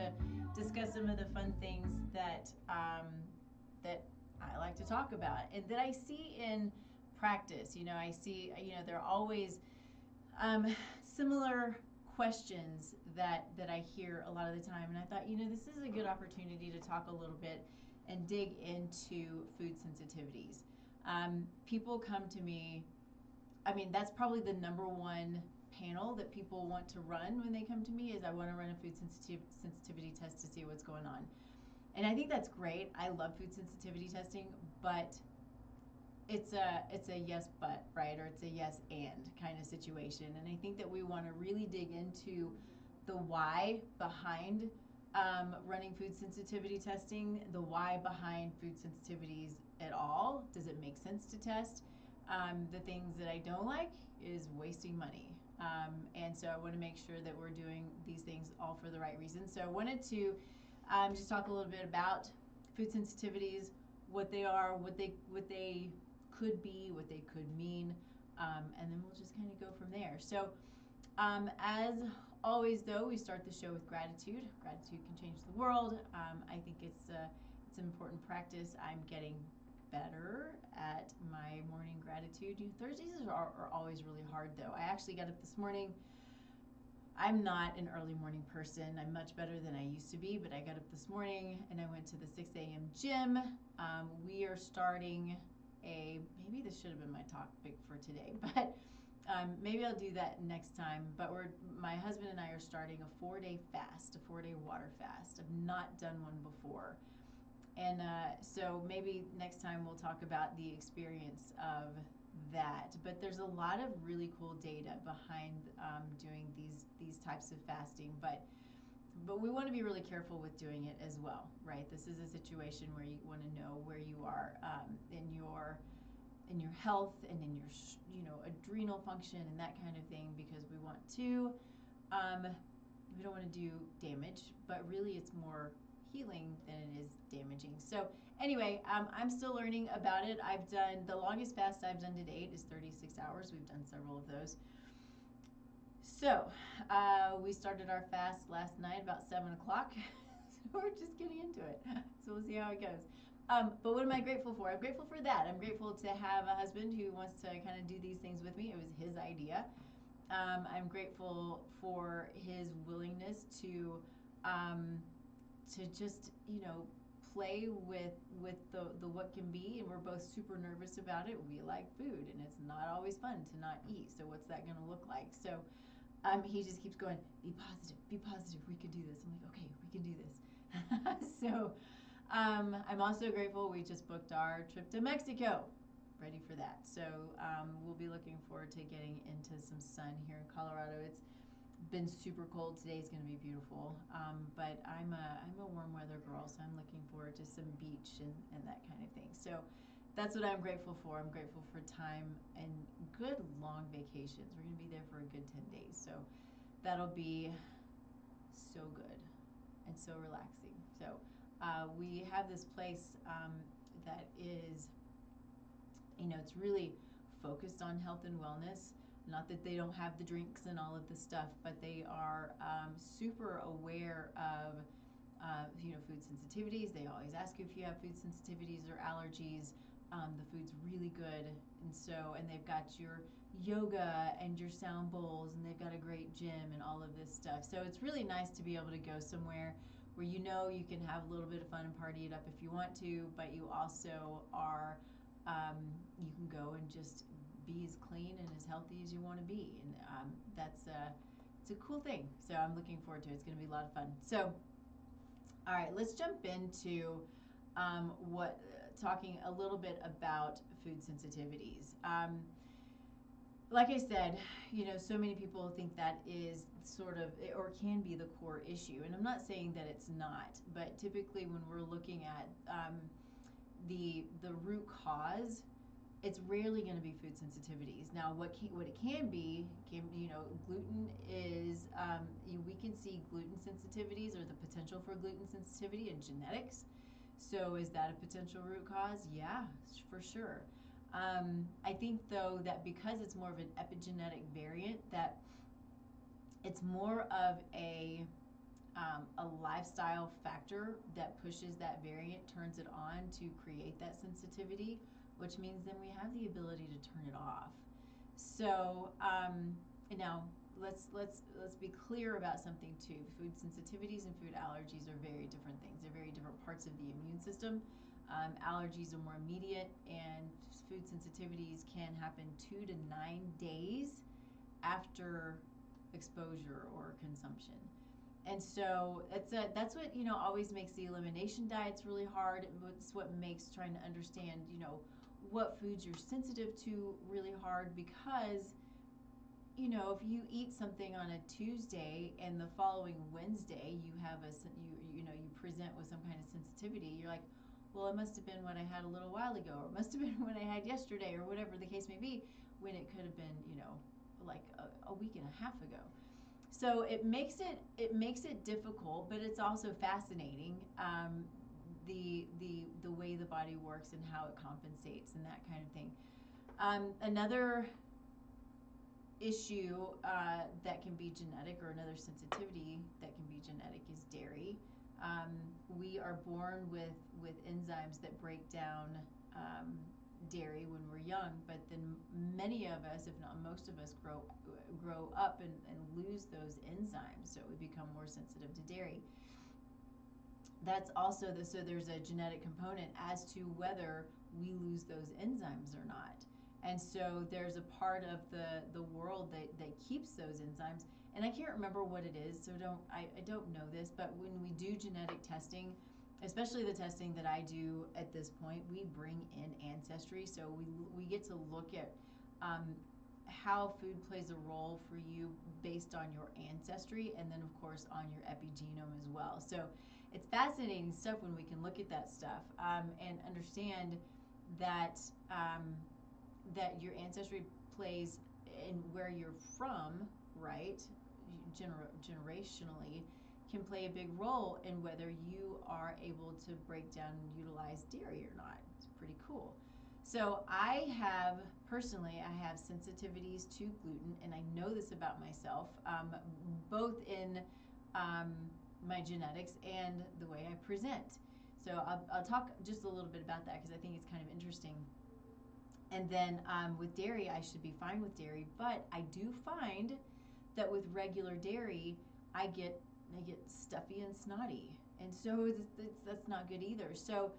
to discuss some of the fun things that that I like to talk about and that I see in practice. I see, there are always um, similar questions that I hear a lot of the time, and I thought, this is a good opportunity to talk a little bit and dig into food sensitivities. People come to me. I mean, that's probably the number one panel that people want to run when they come to me is I want to run a food sensitivity test to see what's going on. And I think that's great. I love food sensitivity testing, but it's a yes but, right? Or it's a yes and kind of situation. And I think that we want to really dig into the why behind running food sensitivity testing, the why behind food sensitivities at all. Does it make sense to test? The things that I don't like is wasting money. And so I want to make sure that we're doing these things all for the right reasons. So I wanted to just talk a little bit about food sensitivities, what they are, what they could be, what they could mean, and then we'll just kind of go from there. So as always, though, we start the show with gratitude. Gratitude can change the world. I think it's an important practice. I'm getting better at my morning gratitude. Thursdays are always really hard, though. I actually got up this morning. I'm not an early morning person. I'm much better than I used to be, but I got up this morning and I went to the 6 a.m. gym. We are starting maybe this should have been my topic for today, but maybe I'll do that next time. But my husband and I are starting a 4-day fast, a 4-day water fast. I've not done one before. And so maybe next time we'll talk about the experience of that. But there's a lot of really cool data behind doing these types of fasting. But we want to be really careful with doing it as well, right? This is a situation where you want to know where you are in your health and in your adrenal function and that kind of thing, because we don't want to do damage, but really it's more healing than it is damaging. So anyway, I'm still learning about it. I've done the longest fast I've done to date is 36 hours. We've done several of those. So we started our fast last night about 7 o'clock. So we're just getting into it. So we'll see how it goes. But what am I grateful for? I'm grateful for that. I'm grateful to have a husband who wants to kind of do these things with me. It was his idea. I'm grateful for his willingness to just play with the what can be, and we're both super nervous about it. We like food, and it's not always fun to not eat. So what's that going to look like? So he just keeps going, be positive, we can do this. I'm like, okay, we can do this. So I'm also grateful we just booked our trip to Mexico. Ready for that. So we'll be looking forward to getting into some sun here in Colorado. It's been super cold. Today's going to be beautiful. But I'm a warm weather girl, so I'm looking forward to some beach and that kind of thing. So that's what I'm grateful for. I'm grateful for time and good long vacations. We're going to be there for a good 10 days. So that'll be so good and so relaxing. So we have this place that is, it's really focused on health and wellness. Not that they don't have the drinks and all of the stuff, but they are super aware of food sensitivities. They always ask you if you have food sensitivities or allergies. The food's really good, and they've got your yoga and your sound bowls, and they've got a great gym and all of this stuff. So it's really nice to be able to go somewhere where you can have a little bit of fun and party it up if you want to, but you also are you can go and just be as clean and as healthy as you want to be, and it's a cool thing. So I'm looking forward to it. It's going to be a lot of fun. So all right, let's jump into talking a little bit about food sensitivities. Like I said, so many people think that is sort of, or can be, the core issue. And I'm not saying that it's not, but typically when we're looking at the root cause, it's rarely going to be food sensitivities. Now, what it can be, gluten is, we can see gluten sensitivities or the potential for gluten sensitivity in genetics. So is that a potential root cause? Yeah, for sure. I think, though, that because it's more of an epigenetic variant, that it's more of a a lifestyle factor that pushes that variant, turns it on to create that sensitivity, which means then we have the ability to turn it off. So now let's be clear about something too. Food sensitivities and food allergies are very different things. They're very different parts of the immune system. Allergies are more immediate, and food sensitivities can happen 2 to 9 days after exposure or consumption. And so that's what, always makes the elimination diets really hard. It's what makes trying to understand, what foods you're sensitive to really hard, because, if you eat something on a Tuesday and the following Wednesday you have you present with some kind of sensitivity, you're like, well, it must have been what I had a little while ago, or it must have been what I had yesterday, or whatever the case may be, when it could have been, like a week and a half ago. So it makes it difficult, but it's also fascinating, the way the body works and how it compensates and that kind of thing. Another issue that can be genetic, or another sensitivity that can be genetic, is dairy. We are born with enzymes that break down dairy when we're young, but then many of us, if not most of us, grow up and lose those enzymes, so we become more sensitive to dairy. That's also so there's a genetic component as to whether we lose those enzymes or not. And so there's a part of the world that keeps those enzymes, and I can't remember what it is, so I don't know this, but when we do genetic testing, especially the testing that I do at this point, we bring in ancestry, so we get to look at how food plays a role for you based on your ancestry, and then of course on your epigenome as well. So it's fascinating stuff when we can look at that stuff, and understand that that your ancestry plays in where you're from, right? Generationally, can play a big role in whether you are able to break down and utilize dairy or not. It's pretty cool. So I have sensitivities to gluten, and I know this about myself, both in my genetics and the way I present. So I'll talk just a little bit about that, because I think it's kind of interesting. And then with dairy, I should be fine with dairy, but I do find that with regular dairy, I get stuffy and snotty, and so that's not good either. So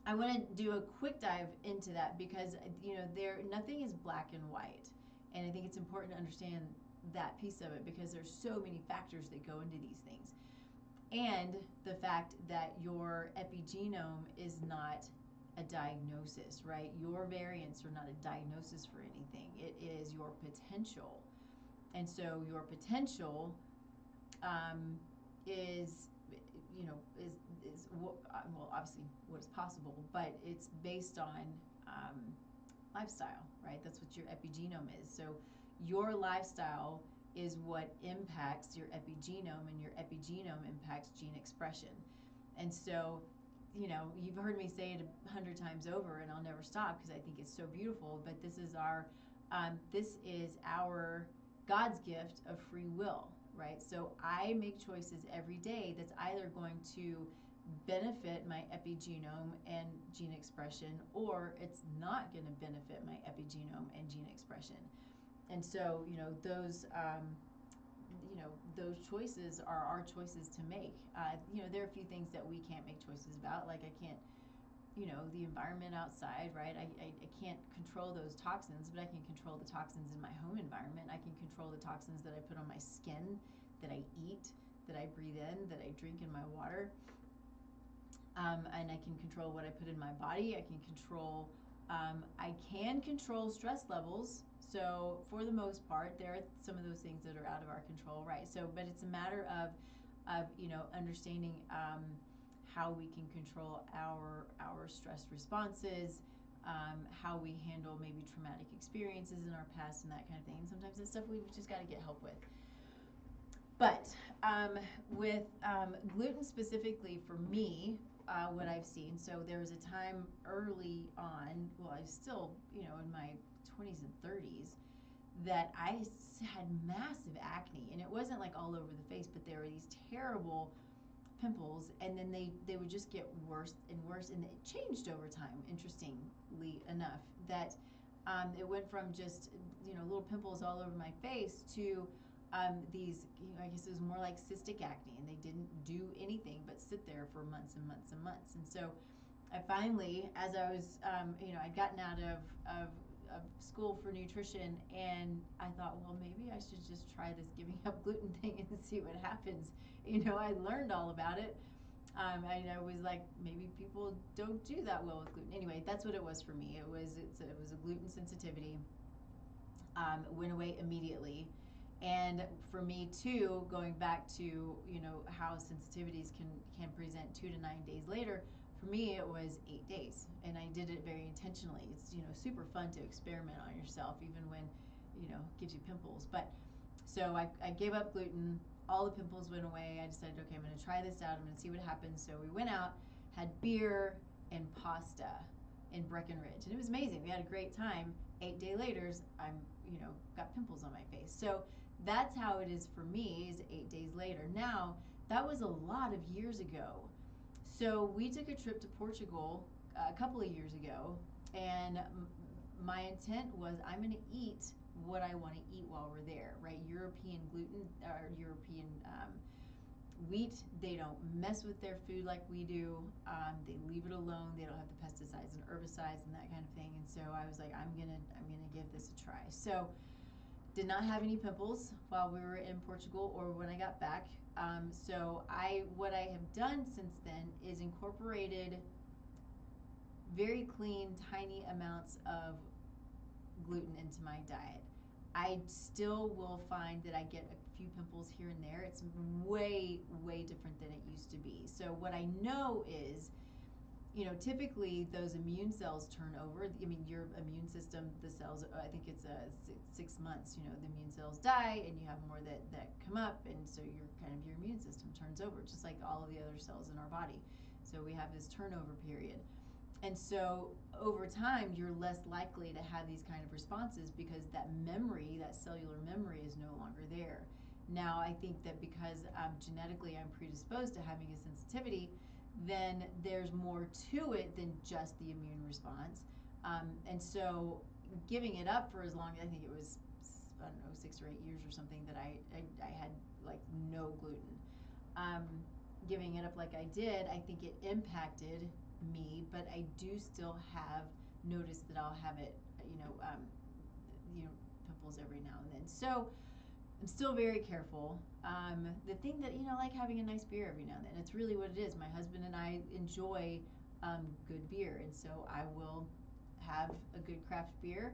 I want to do a quick dive into that, because nothing is black and white, and I think it's important to understand that piece of it, because there's so many factors that go into these things, and the fact that your epigenome is not a diagnosis, right? Your variants are not a diagnosis for anything. It is your potential, and so your potential is well, obviously what is possible, but it's based on lifestyle, right? That's what your epigenome is. So your lifestyle is what impacts your epigenome, and your epigenome impacts gene expression. And so, you've heard me say it 100 times over, and I'll never stop, because I think it's so beautiful. But this is our God's gift of free will, right? So I make choices every day that's either going to benefit my epigenome and gene expression, or it's not going to benefit my epigenome and gene expression. And so, those choices are our choices to make. There are a few things that we can't make choices about, like I can't, the environment outside, right? I can't control those toxins, but I can control the toxins in my home environment. I can control the toxins that I put on my skin, that I eat, that I breathe in, that I drink in my water. And I can control what I put in my body. I can control stress levels. So for the most part, there are some of those things that are out of our control, right? So, but it's a matter of understanding how we can control our stress responses, how we handle maybe traumatic experiences in our past and that kind of thing. And sometimes it's stuff we've just got to get help with. But with gluten specifically, for me, what I've seen, so there was a time early on, well, I was still, in my 20s and 30s, that I had massive acne, and it wasn't like all over the face, but there were these terrible pimples, and then they would just get worse and worse, and it changed over time, interestingly enough, that it went from just, little pimples all over my face to these, I guess it was more like cystic acne, and they didn't do anything but sit there for months and months and months. And so I finally, as I was, I'd gotten out of school for nutrition, and I thought, well, maybe I should just try this giving up gluten thing and see what happens. I learned all about it. I was like, maybe people don't do that well with gluten. Anyway, that's what it was for me. It was a gluten sensitivity. Went away immediately. And for me too, going back to how sensitivities can present 2 to 9 days later. For me, it was 8 days, and I did it very intentionally. It's super fun to experiment on yourself, even when it gives you pimples. But so I gave up gluten. All the pimples went away. I decided, okay, I'm going to try this out. I'm going to see what happens. So we went out, had beer and pasta in Breckenridge, and it was amazing. We had a great time. 8 days later, I'm got pimples on my face. So that's how it is for me. Is 8 days later. Now that was a lot of years ago. So we took a trip to Portugal a couple of years ago, and my intent was I'm going to eat what I want to eat while we're there, right? European gluten or European wheat, they don't mess with their food like we do. They leave it alone. They don't have the pesticides and herbicides and that kind of thing. And so I was like, I'm gonna give this a try. So did not have any pimples while we were in Portugal or when I got back. So what I have done since then is incorporated very clean, tiny amounts of gluten into my diet. I still will find that I get a few pimples here and there. It's way, way different than it used to be. So what I know is, typically those immune cells turn over. I mean, your immune system, the cells, I think it's 6 months, the immune cells die and you have more that come up. And so your immune system turns over, just like all of the other cells in our body. So we have this turnover period. And so over time, you're less likely to have these kind of responses because that memory, that cellular memory, is no longer there. Now, I think that because genetically I'm predisposed to having a sensitivity, then there's more to it than just the immune response. And so giving it up for as long as, I think it was, 6 or 8 years or something, that I had like no gluten. Giving it up like I did, I think it impacted me, but I do still have noticed that I'll have it, pimples every now and then. So I'm still very careful. The thing that, like having a nice beer every now and then, it's really what it is. My husband and I enjoy good beer, and so I will have a good craft beer,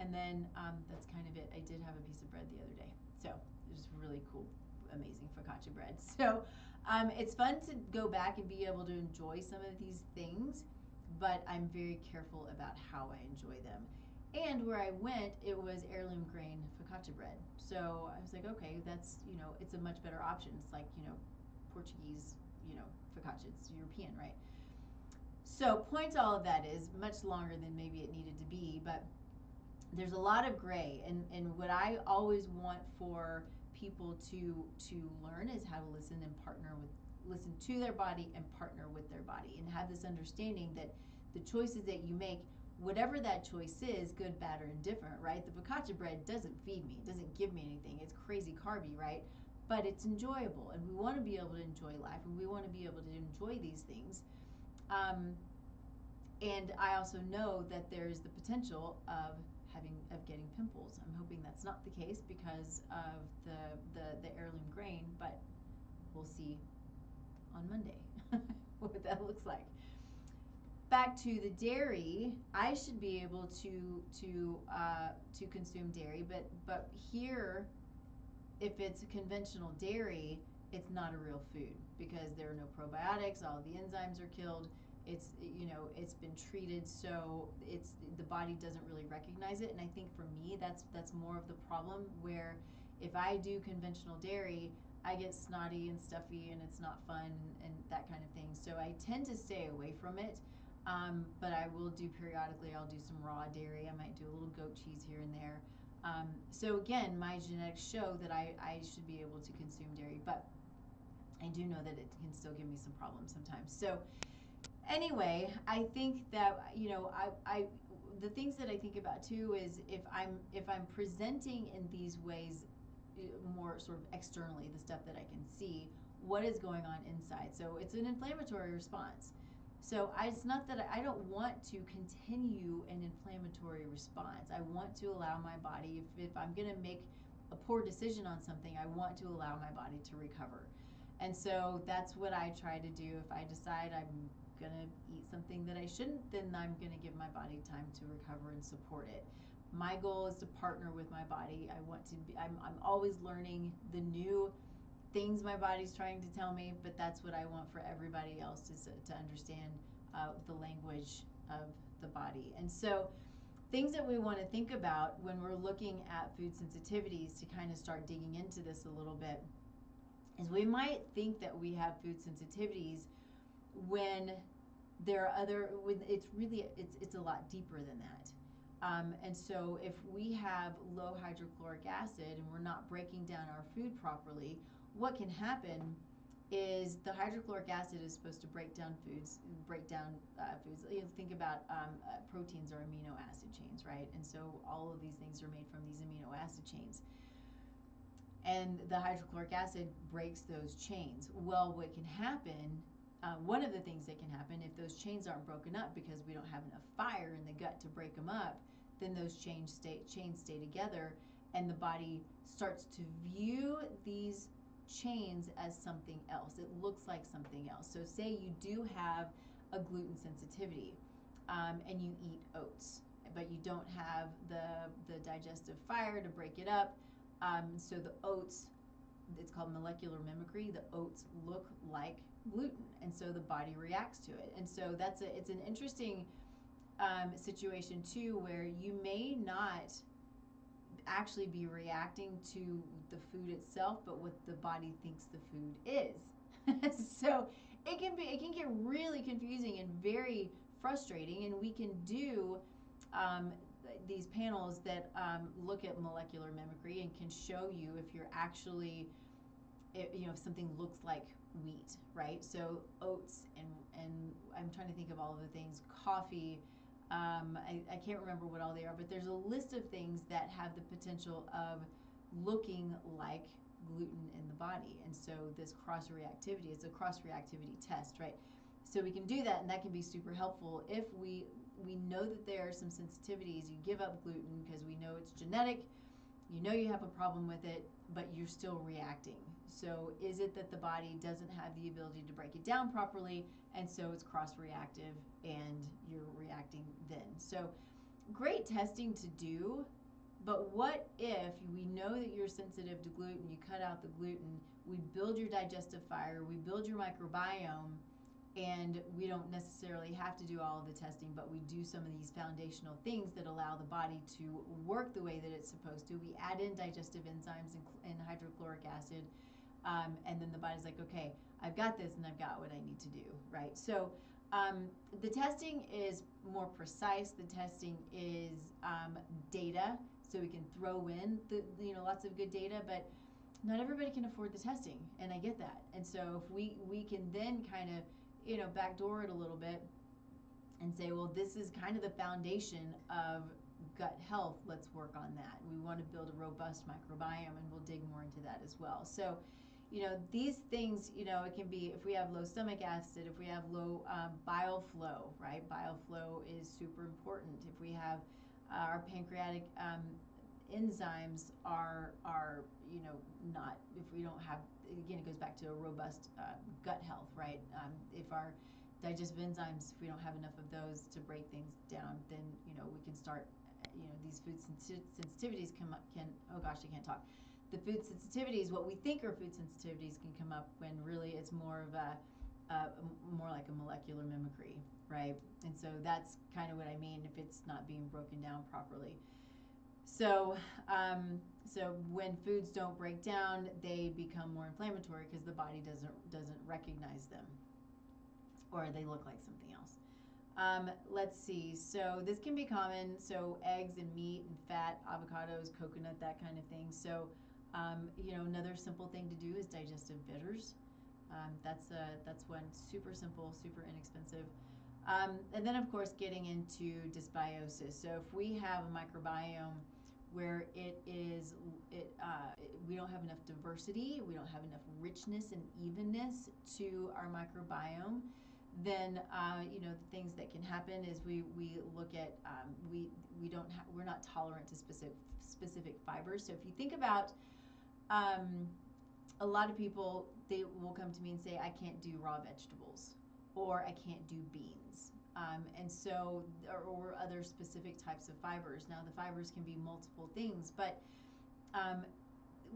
and then that's kind of it. I did have a piece of bread the other day, so it was really cool, amazing focaccia bread. So it's fun to go back and be able to enjoy some of these things, but I'm very careful about how I enjoy them. And where I went, it was heirloom grain focaccia bread. So I was like, okay, that's, it's a much better option. It's like, Portuguese, focaccia. It's European, right? So point to all of that is much longer than maybe it needed to be, but there's a lot of gray. And what I always want for people to learn is how to listen to their body and partner with their body, and have this understanding that the choices that you make, whatever that choice is, good, bad, or indifferent, right? The focaccia bread doesn't feed me. It doesn't give me anything. It's crazy carby, right? But it's enjoyable, and we want to be able to enjoy life, and we want to be able to enjoy these things. And I also know that there's the potential of getting pimples. I'm hoping that's not the case because of the heirloom grain, but we'll see on Monday what that looks like. Back to the dairy, I should be able to consume dairy, but here, if it's a conventional dairy, it's not a real food because there are no probiotics. All the enzymes are killed. It's it's been treated, so the body doesn't really recognize it. And I think for me, that's more of the problem, where if I do conventional dairy, I get snotty and stuffy, and it's not fun and that kind of thing. So I tend to stay away from it. But I will do periodically. I'll do some raw dairy. I might do a little goat cheese here and there. So again, my genetics show that I should be able to consume dairy, but I do know that it can still give me some problems sometimes. So anyway, I think that, you know, I the things that I think about too is if I'm presenting in these ways, more sort of externally, the stuff that I can see, what is going on inside. So it's an inflammatory response. So it's not that I don't want to continue an inflammatory response. I want to allow my body, if I'm going to make a poor decision on something, I want to allow my body to recover. And so that's what I try to do. If I decide I'm going to eat something that I shouldn't, then I'm going to give my body time to recover and support it. My goal is to partner with my body. I want to be, I'm always learning the new things my body's trying to tell me, but that's what I want for everybody else to understand the language of the body. And so things that we want to think about when we're looking at food sensitivities, to kind of start digging into this a little bit, is we might think that we have food sensitivities when there are other, when it's really, it's a lot deeper than that. And so if we have low hydrochloric acid and we're not breaking down our food properly, what can happen is the hydrochloric acid is supposed to break down foods. You know, think about proteins are amino acid chains, right? And so all of these things are made from these amino acid chains. And the hydrochloric acid breaks those chains. Well, what can happen, one of the things that can happen, if those chains aren't broken up because we don't have enough fire in the gut to break them up, then those chains stay together, and the body starts to view these chains as something else. It looks like something else. So say you do have a gluten sensitivity, and you eat oats, but you don't have the digestive fire to break it up. So the oats, it's called molecular mimicry. The oats look like gluten, and so the body reacts to it. And so it's an interesting situation too, where you may not actually be reacting to the food itself, but what the body thinks the food is. So it can get really confusing and very frustrating, and we can do these panels that look at molecular mimicry and can show you if you're actually, you know, if something looks like wheat, right? So oats, and I'm trying to think of all of the things, coffee, I can't remember what all they are, but there's a list of things that have the potential of looking like gluten in the body. And so this cross-reactivity, it's a cross-reactivity test, right? So we can do that, and that can be super helpful if we know that there are some sensitivities. You give up gluten because we know it's genetic, you know you have a problem with it, but you're still reacting. So is it that the body doesn't have the ability to break it down properly, and so it's cross-reactive and you're reacting then? So great testing to do, but what if we know that you're sensitive to gluten, you cut out the gluten, we build your digestive fire, we build your microbiome, and we don't necessarily have to do all of the testing, but we do some of these foundational things that allow the body to work the way that it's supposed to. We add in digestive enzymes and hydrochloric acid, and then the body's like, okay, I've got this and I've got what I need to do, right? So the testing is more precise. The testing is data, so we can throw in lots of good data, but not everybody can afford the testing, and I get that. And so if we can then kind of backdoor it a little bit and say, well, this is kind of the foundation of gut health. Let's work on that. We want to build a robust microbiome, and we'll dig more into that as well. So, these things, it can be if we have low stomach acid, if we have low bile flow, right? Bile flow is super important. If we have our pancreatic enzymes are not, if we don't have, again, it goes back to a robust gut health, right? If our digestive enzymes, if we don't have enough of those to break things down, then we can start, these food sensitivities can, oh gosh, I can't talk. The food sensitivities, what we think are food sensitivities, can come up when really it's more of more like a molecular mimicry, right? And so that's kind of what I mean if it's not being broken down properly. So, so when foods don't break down, they become more inflammatory because the body doesn't recognize them, or they look like something else. Let's see. So this can be common. So eggs and meat and fat, avocados, coconut, that kind of thing. So, another simple thing to do is digestive bitters. That's one super simple, super inexpensive. And then of course getting into dysbiosis. So if we have a microbiome where we don't have enough diversity, we don't have enough richness and evenness to our microbiome, then the things that can happen is we look at we're not tolerant to specific fibers. So if you think about a lot of people, they will come to me and say, I can't do raw vegetables or I can't do beans. And so, or other specific types of fibers. Now, the fibers can be multiple things, but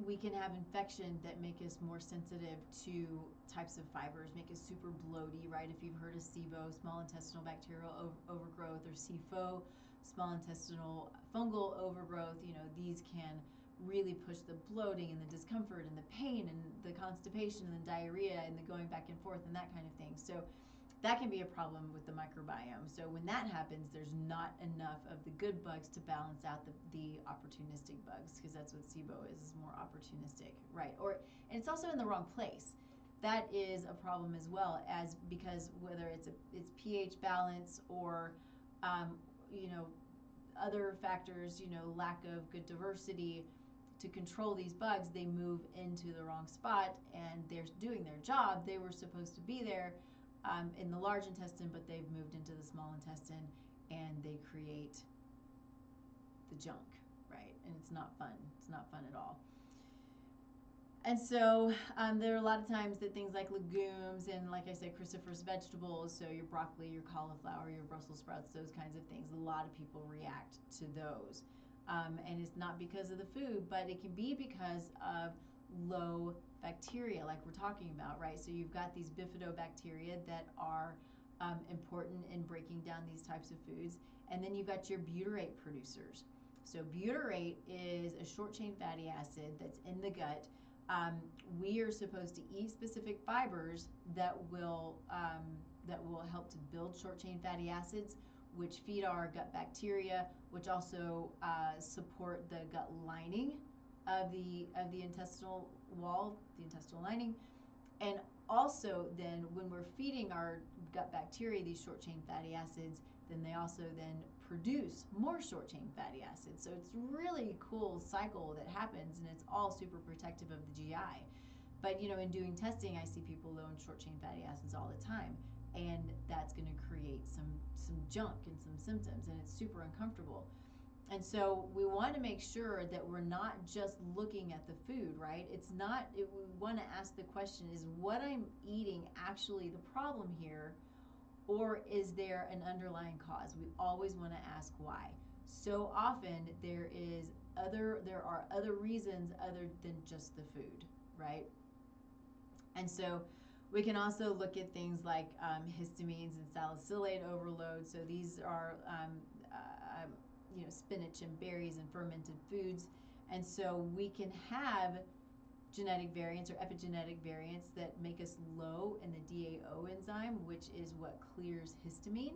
we can have infection that make us more sensitive to types of fibers, make us super bloaty, right? If you've heard of SIBO, small intestinal bacterial overgrowth, or SIFO, small intestinal fungal overgrowth, these can really push the bloating and the discomfort and the pain and the constipation and the diarrhea and the going back and forth and that kind of thing. So that can be a problem with the microbiome. So when that happens, there's not enough of the good bugs to balance out the opportunistic bugs, because that's what SIBO is more opportunistic, right? And it's also in the wrong place. That is a problem as well, as because whether it's pH balance or other factors, lack of good diversity to control these bugs, they move into the wrong spot and they're doing their job. They were supposed to be there in the large intestine, but they've moved into the small intestine and they create the junk, right? And it's not fun. It's not fun at all. And so there are a lot of times that things like legumes and, like I said, cruciferous vegetables, so your broccoli, your cauliflower, your Brussels sprouts, those kinds of things, a lot of people react to those. And it's not because of the food, but it can be because of low bacteria, like we're talking about, right? So you've got these bifidobacteria that are important in breaking down these types of foods. And then you've got your butyrate producers. So butyrate is a short-chain fatty acid that's in the gut. We are supposed to eat specific fibers that will help to build short-chain fatty acids, which feed our gut bacteria, which also support the gut lining of the intestinal wall, the intestinal lining. And also then when we're feeding our gut bacteria these short-chain fatty acids, then they also then produce more short-chain fatty acids. So it's really cool cycle that happens, and it's all super protective of the GI. But in doing testing, I see people low in short-chain fatty acids all the time, and that's going to create some junk and some symptoms, and it's super uncomfortable. And so we want to make sure that we're not just looking at the food, right? We want to ask the question, is what I'm eating actually the problem here, or is there an underlying cause? We always want to ask why. So often there are other reasons other than just the food, right? And so we can also look at things like histamines and salicylate overload. So these are spinach and berries and fermented foods. And so we can have genetic variants or epigenetic variants that make us low in the DAO enzyme, which is what clears histamine.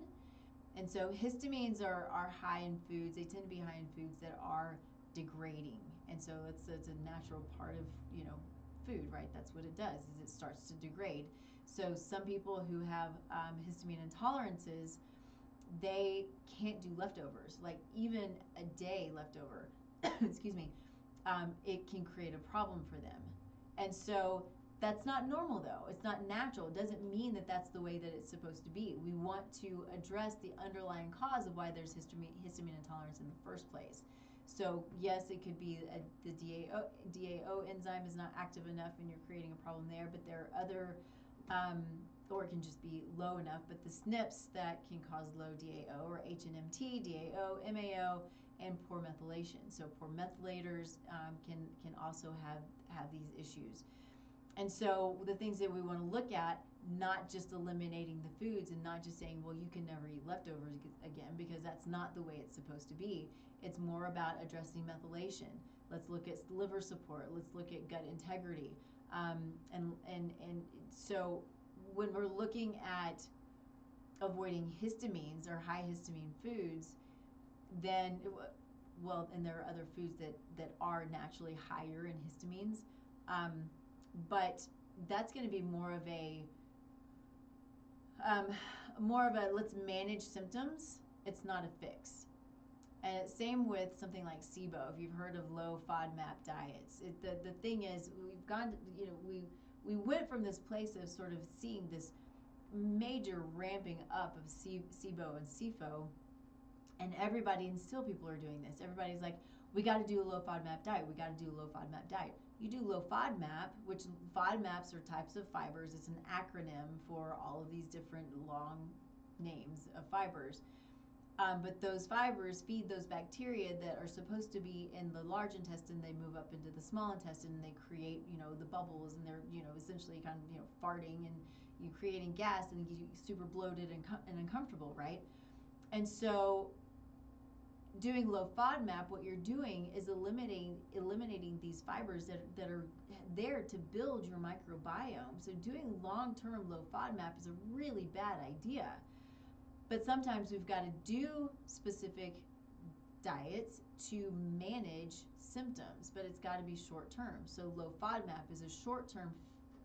And so histamines are high in foods. They tend to be high in foods that are degrading. And so it's a natural part of food, right? That's what it does, is it starts to degrade. So some people who have histamine intolerances, they can't do leftovers, like even a day leftover, excuse me, it can create a problem for them. And so that's not normal, though. It's not natural. It doesn't mean that that's the way that it's supposed to be. We want to address the underlying cause of why there's histamine intolerance in the first place. So yes, it could be the DAO enzyme is not active enough and you're creating a problem there, but there are other or it can just be low enough, but the SNPs that can cause low DAO are HNMT, DAO, MAO, and poor methylation. So poor methylators can also have these issues. And so the things that we want to look at, not just eliminating the foods and not just saying, well, you can never eat leftovers again, because that's not the way it's supposed to be. It's more about addressing methylation. Let's look at liver support. Let's look at gut integrity. And so when we're looking at avoiding histamines or high histamine foods, then well, and there are other foods that are naturally higher in histamines, um, but that's going to be um, more of a let's manage symptoms. It's not a fix. And same with something like SIBO. If you've heard of low FODMAP diets, the thing is we've gone, we went from this place of sort of seeing this major ramping up of SIBO and SIFO, and everybody, and still people are doing this. Everybody's like, we got to do a low FODMAP diet. We got to do a low FODMAP diet. You do low FODMAP, which FODMAPs are types of fibers. It's an acronym for all of these different long names of fibers. But those fibers feed those bacteria that are supposed to be in the large intestine. They move up into the small intestine and they create, the bubbles, and they're, essentially kind of, farting, and you creating gas, and you super bloated and uncomfortable, right? And so doing low FODMAP, what you're doing is eliminating these fibers that are there to build your microbiome. So doing long-term low FODMAP is a really bad idea. But sometimes we've got to do specific diets to manage symptoms, but it's got to be short-term. So low FODMAP is a short-term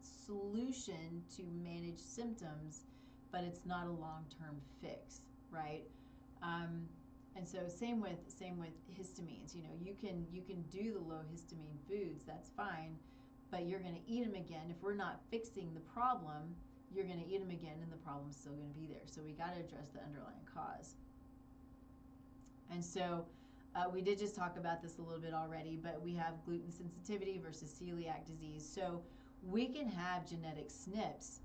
solution to manage symptoms, but it's not a long-term fix, right? And so same with histamines. You can do the low histamine foods, that's fine, but you're going to eat them again. If we're not fixing the problem, you're going to eat them again, and the problem's still going to be there. So we got to address the underlying cause. And so we did just talk about this a little bit already, but we have gluten sensitivity versus celiac disease. So we can have genetic SNPs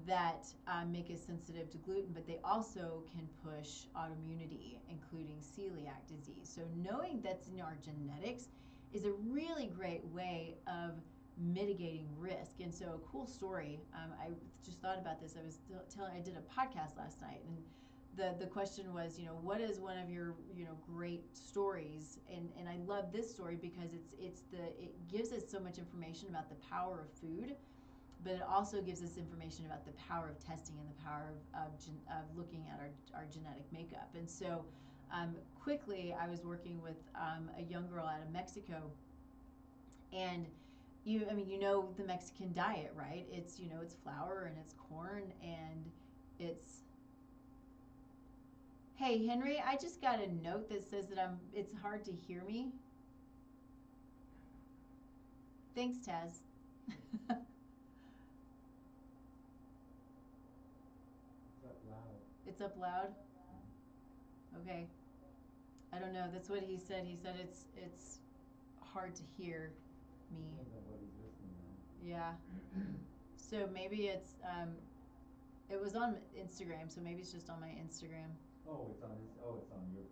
that make us sensitive to gluten, but they also can push autoimmunity, including celiac disease. So knowing that's in our genetics is a really great way of mitigating risk. And so a cool story, I just thought about this. I did a podcast last night, and the question was, what is one of your, great stories? And I love this story because it gives us so much information about the power of food, but it also gives us information about the power of testing and the power of looking at our genetic makeup. And so quickly, I was working with a young girl out of Mexico, and the Mexican diet, right? It's, it's flour and it's corn and it's. Hey, Henry, I just got a note that says that it's hard to hear me. Thanks, Taz. It's up loud. It's up loud? Okay. I don't know. That's what he said. He said it's hard to hear me. Depends on what he's listening on. Yeah. So maybe it was on Instagram, so maybe it's just on my Instagram. Oh, it's on your phone. It's on your.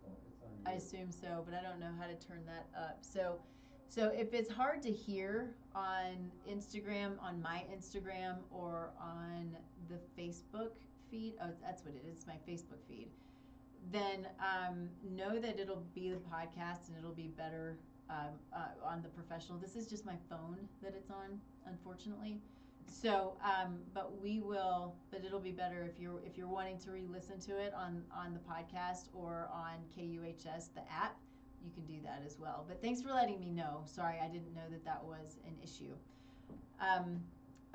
I assume so, but I don't know how to turn that up. So if it's hard to hear on Instagram, on my Instagram, or on the Facebook feed, oh, that's what it is, my Facebook feed, then know that it'll be the podcast and it'll be better on the professional. This is just my phone that it's on, unfortunately. So, but it'll be better if you're wanting to re-listen to it on the podcast or on KUHS, the app. You can do that as well. But thanks for letting me know. Sorry, I didn't know that was an issue.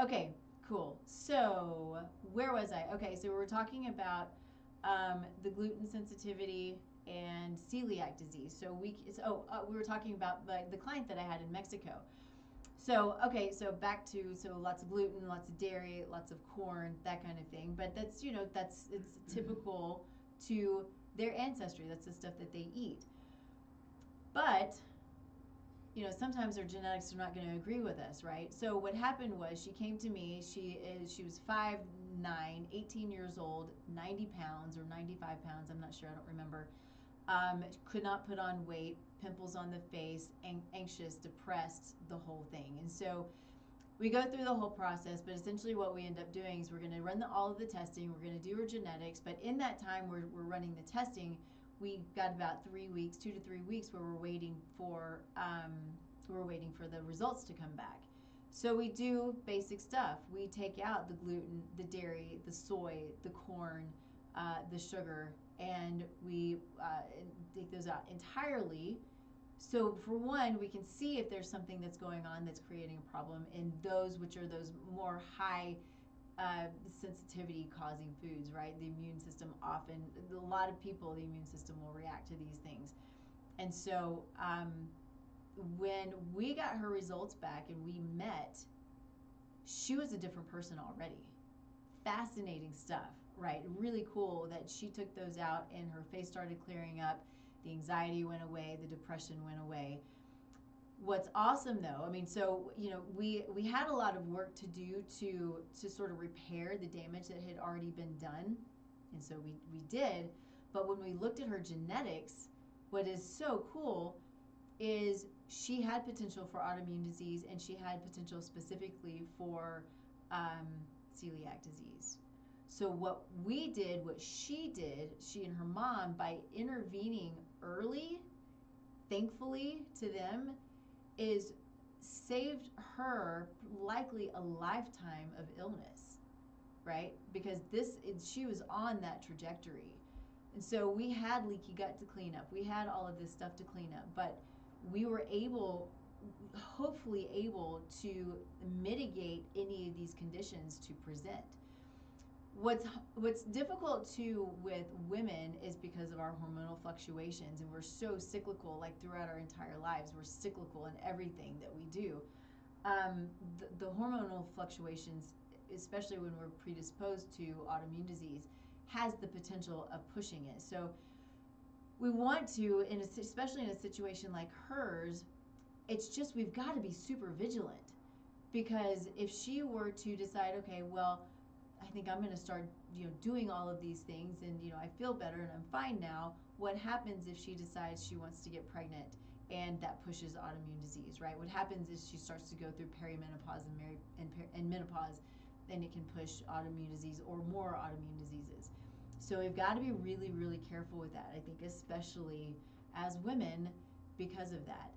Okay, cool. So where was I? Okay, so we were talking about the gluten sensitivity and celiac disease. So we were talking about the client that I had in Mexico. So back to lots of gluten, lots of dairy, lots of corn, that kind of thing. But that's it's typical to their ancestry. That's the stuff that they eat. But sometimes their genetics are not going to agree with us, right? So what happened was she came to me. She was 5'9", 18 years old, 90 pounds or 95 pounds. I'm not sure. I don't remember. Could not put on weight, pimples on the face, anxious, depressed, the whole thing. And so we go through the whole process, but essentially what we end up doing is we're going to run all of the testing. We're going to do her genetics, but in that time we're running the testing. We got about 3 weeks, 2 to 3 weeks, where we're waiting for the results to come back. So we do basic stuff. We take out the gluten, the dairy, the soy, the corn, the sugar, and we take those out entirely. So for one, we can see if there's something that's going on that's creating a problem in those which are those more high sensitivity causing foods, right? The immune system often, a lot of people, the immune system will react to these things. And so when we got her results back and we met, she was a different person already. Fascinating stuff, right? Really cool that she took those out and her face started clearing up. The anxiety went away, the depression went away. What's awesome though, I mean, so we had a lot of work to do to sort of repair the damage that had already been done, and so we did. But when we looked at her genetics, what is so cool is she had potential for autoimmune disease, and she had potential specifically for um, celiac disease. So what she and her mom, by intervening early, thankfully to them, is saved her likely a lifetime of illness, right? Because she was on that trajectory. And so we had leaky gut to clean up. We had all of this stuff to clean up, but we were hopefully able to mitigate any of these conditions to present. What's difficult too with women is because of our hormonal fluctuations, and we're so cyclical. Like throughout our entire lives, we're cyclical in everything that we do. The hormonal fluctuations, especially when we're predisposed to autoimmune disease, has the potential of pushing it. So we want to, especially in a situation like hers, it's just we've got to be super vigilant, because if she were to decide, okay, well, I think I'm going to start, doing all of these things, and I feel better and I'm fine now. What happens if she decides she wants to get pregnant, and that pushes autoimmune disease, right? What happens is she starts to go through perimenopause and menopause, and it can push autoimmune disease or more autoimmune diseases. So we've got to be really, really careful with that. I think especially as women because of that.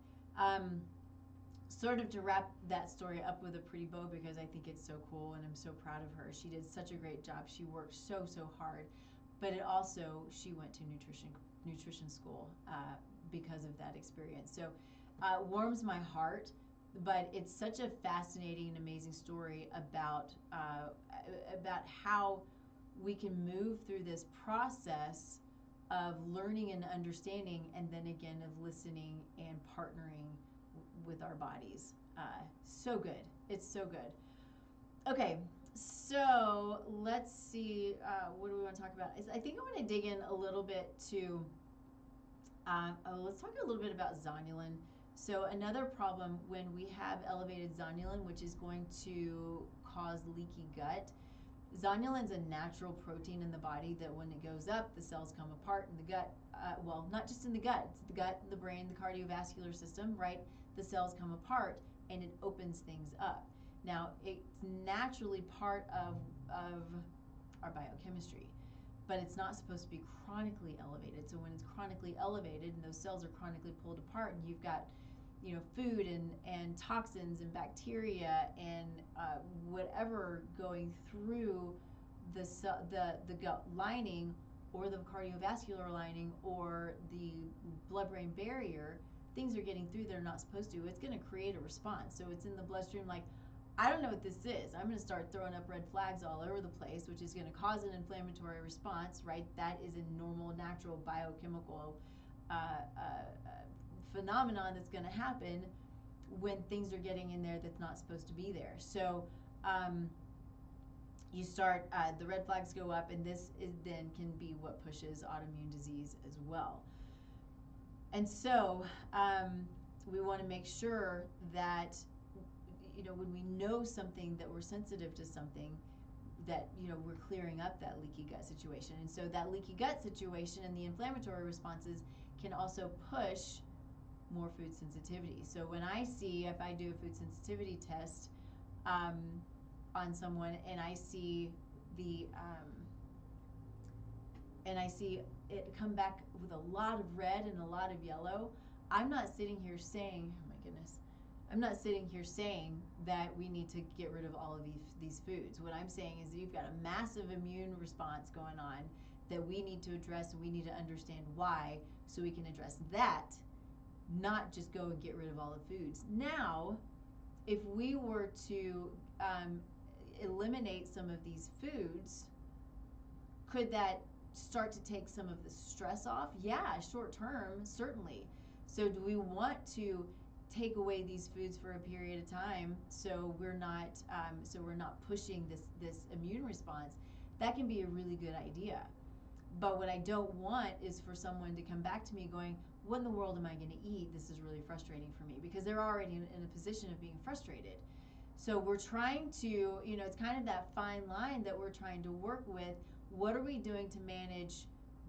Sort of to wrap that story up with a pretty bow, because I think it's so cool and I'm so proud of her. She did such a great job. She worked so hard, but she went to nutrition school because of that experience. So warms my heart, but it's such a fascinating and amazing story about how we can move through this process of learning and understanding, and then again of listening and partnering with our bodies. So good. It's so good. Okay, so let's see. What do we want to talk about? I think I want to dig in a little bit to. Let's talk a little bit about zonulin. So another problem when we have elevated zonulin, which is going to cause leaky gut. Zonulin's a natural protein in the body that when it goes up, the cells come apart in the gut. Well, not just in the gut. It's the gut, the brain, the cardiovascular system, right? The cells come apart and it opens things up. Now, it's naturally part of our biochemistry, but it's not supposed to be chronically elevated. So when it's chronically elevated and those cells are chronically pulled apart, and you've got food and toxins and bacteria and whatever going through the gut lining or the cardiovascular lining or the blood-brain barrier, things are getting through that are not supposed to. It's going to create a response. So it's in the bloodstream like, I don't know what this is. I'm going to start throwing up red flags all over the place, which is going to cause an inflammatory response, right? That is a normal, natural biochemical phenomenon that's going to happen when things are getting in there that's not supposed to be there. So you start, the red flags go up, and this then can be what pushes autoimmune disease as well. And so we want to make sure that, when we know something, that we're sensitive to something, that, we're clearing up that leaky gut situation. And so that leaky gut situation and the inflammatory responses can also push more food sensitivity. So when if I do a food sensitivity test on someone, and I see it come back with a lot of red and a lot of yellow, I'm not sitting here saying, oh my goodness, I'm not sitting here saying that we need to get rid of all of these foods. What I'm saying is that you've got a massive immune response going on that we need to address, and we need to understand why, so we can address that, not just go and get rid of all the foods. Now, if we were to eliminate some of these foods, could that start to take some of the stress off? Yeah, short term, certainly. So do we want to take away these foods for a period of time so we're not pushing this immune response? That can be a really good idea. But what I don't want is for someone to come back to me going, what in the world am I going to eat? This is really frustrating for me, because they're already in a position of being frustrated. So we're trying to, it's kind of that fine line that we're trying to work with. What are we doing to manage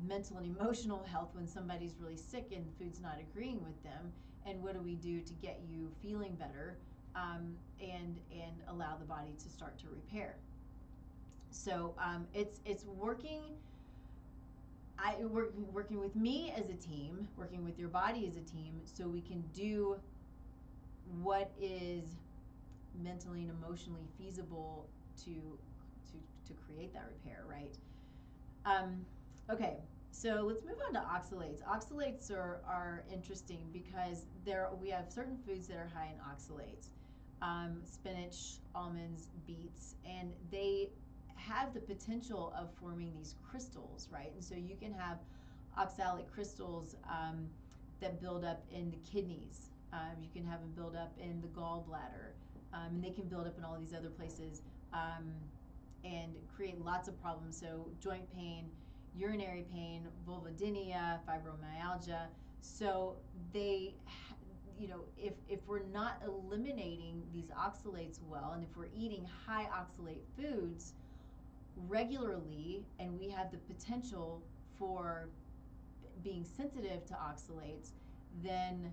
mental and emotional health when somebody's really sick and food's not agreeing with them? And what do we do to get you feeling better, and allow the body to start to repair? So it's working. Working with me as a team, working with your body as a team, so we can do what is mentally and emotionally feasible to create that repair, right? Okay, so let's move on to oxalates. Oxalates are interesting because we have certain foods that are high in oxalates. Spinach, almonds, beets, and they have the potential of forming these crystals, right? And so you can have oxalic crystals that build up in the kidneys. You can have them build up in the gallbladder, and they can build up in all these other places, and create lots of problems. So joint pain, urinary pain, vulvodynia, fibromyalgia. So they, if we're not eliminating these oxalates well, and if we're eating high oxalate foods regularly, and we have the potential for being sensitive to oxalates, then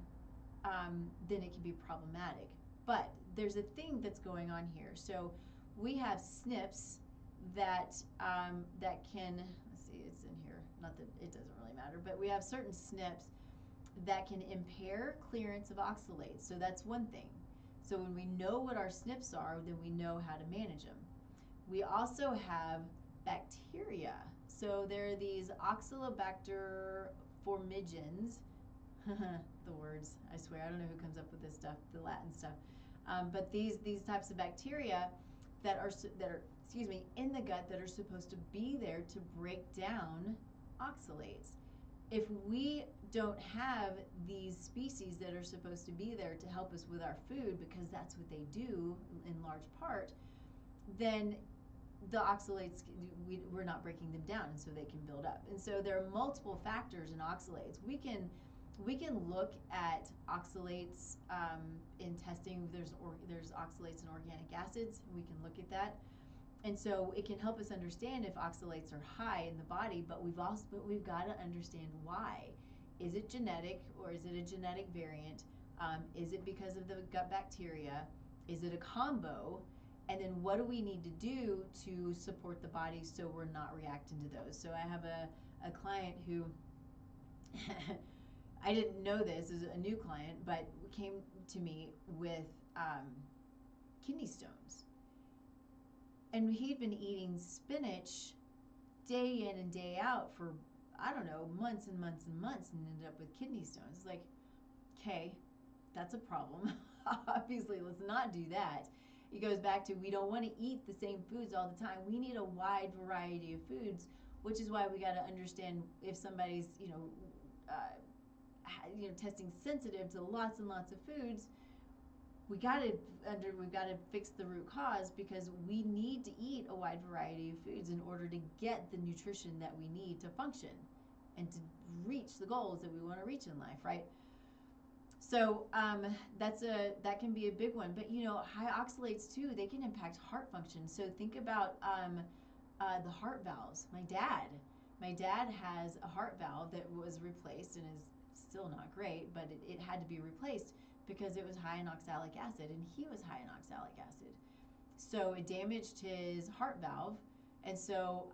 it can be problematic. But there's a thing that's going on here. So we have SNPs that can, let's see, it's in here. Not that it doesn't really matter, but we have certain SNPs that can impair clearance of oxalates. So that's one thing. So when we know what our SNPs are, then we know how to manage them. We also have bacteria. So there are these Oxalobacter formigens. The words, I swear, I don't know who comes up with this stuff, the Latin stuff. But these types of bacteria that are in the gut that are supposed to be there to break down oxalates. If we don't have these species that are supposed to be there to help us with our food, because that's what they do in large part, then the oxalates, we're not breaking them down, and so they can build up. And so there are multiple factors in oxalates. We can look at oxalates in testing. There's oxalates in organic acids. We can look at that, and so it can help us understand if oxalates are high in the body. But we've got to understand why. Is it genetic, or is it a genetic variant? Is it because of the gut bacteria? Is it a combo? And then what do we need to do to support the body so we're not reacting to those? So I have a client who I didn't know this, is a new client, but came to me with kidney stones. And he'd been eating spinach day in and day out for, I don't know, months and months and months, and ended up with kidney stones. It's like, okay, that's a problem. Obviously, let's not do that. It goes back to, we don't want to eat the same foods all the time. We need a wide variety of foods, which is why we got to understand if somebody's, testing sensitive to lots and lots of foods. We've got to fix the root cause, because we need to eat a wide variety of foods in order to get the nutrition that we need to function and to reach the goals that we want to reach in life, right? So that can be a big one. But high oxalates too, they can impact heart function. So think about the heart valves. My dad has a heart valve that was replaced and is still not great, but it had to be replaced because it was high in oxalic acid, and he was high in oxalic acid. So it damaged his heart valve. And so